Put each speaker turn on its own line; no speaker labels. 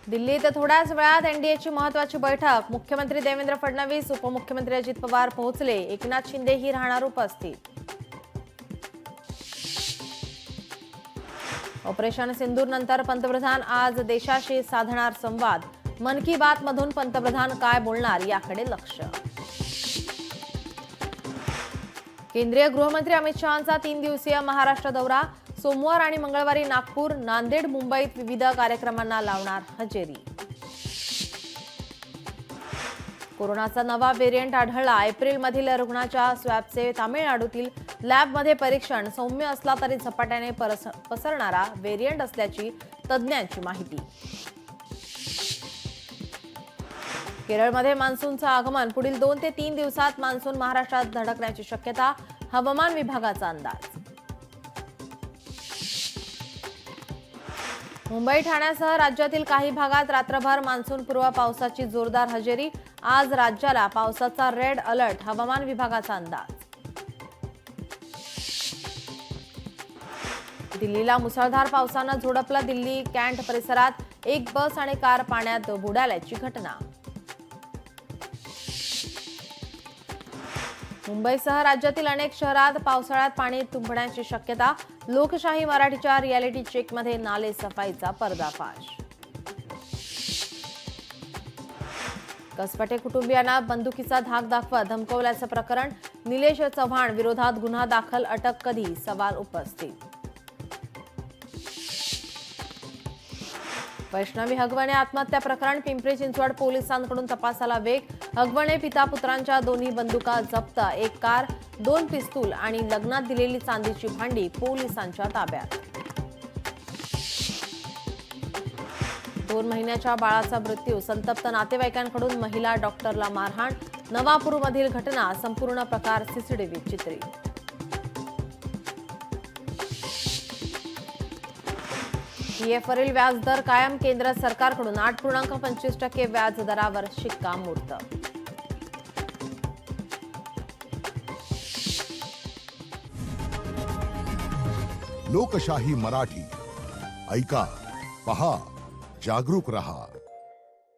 दिल्लीत थोड्याच वेळात एनडीएची महत्त्वाची बैठक। मुख्यमंत्री देवेंद्र फडणवीस, उपमुख्यमंत्री अजित पवार पोहोचले। एकनाथ शिंदेही राहणार उपस्थित। ऑपरेशन सिंदूर नंतर पंतप्रधान आज देशाशी साधणार संवाद। मन की बात मधून पंतप्रधान काय बोलणार याकडे लक्ष। केंद्रीय गृहमंत्री अमित शहांचा 3 दिवसीय महाराष्ट्र दौरा। सोमवार आणि मंगळवारी नागपूर, नांदेड, मुंबईत विविध कार्यक्रमांना लावणार हजेरी। कोरोनाचा नवा व्हेरिएंट आढळला। एप्रिलमधील रुग्णाच्या स्वॅबचे तामिळनाडूतील लॅबमध्ये परीक्षण। सौम्य असला तरी झपाट्याने पसरणारा व्हेरिएंट असल्याची तज्ज्ञांची माहिती। केरळमध्ये मान्सूनचं आगमन। पुढील 2 ते 3 दिवसात मान्सून महाराष्ट्रात धडकण्याची शक्यता। हवामान विभागाचा अंदाज। मुंबई, ठाण्यासह राज्यातील काही भागात रात्रभर मान्सूनपूर्व पावसाची जोरदार हजेरी। आज राज्याला पावसाचा रेड अलर्ट। हवामान विभागाचा अंदाज। दिल्लीला मुसळधार पावसानं झोडपलं। दिल्ली कॅन्ट परिसरात एक बस आणि कार पाण्यात बुडाल्याची घटना। मुंबईसह राज्यातील अनेक शहरात पावसाळ्यात पाणी तुंबण्याची शक्यता। लोकशाही मराठीच्या रियालिटी चेकमध्ये नाले सफाईचा पर्दाफाश। कसपटे कुटुंबियांना बंदुकीचा धाक दाखवत धमकवल्याचं प्रकरण। निलेश चव्हाण विरोधात गुन्हा दाखल। अटक कधी? सवाल उपस्थित। वैष्णवी हगवणे आत्महत्या प्रकरण। पिंपरी चिंचवड पोलिसांकडून तपासाला वेग। हगवणे पिता पुत्रांच्या दोन्ही बंदुका जप्त। एक कार, 2 पिस्तूल आणि लग्नात दिलेली चांदीची भांडी पोलिसांच्या ताब्यात। 2 महिन्याच्या बाळाचा मृत्यू। संतप्त नातेवाईकांकडून महिला डॉक्टरला मारहाण। नवापूरमधील घटना। संपूर्ण प्रकार सीसीटीव्हीत चित्रित। पीएफवरील व्याजदर कायम। केंद्र सरकारकडून 8.25% व्याज दरावर शिक्कामोर्तब।
लोकशाही मराठी ऐका, पहा, जागरूक रहा।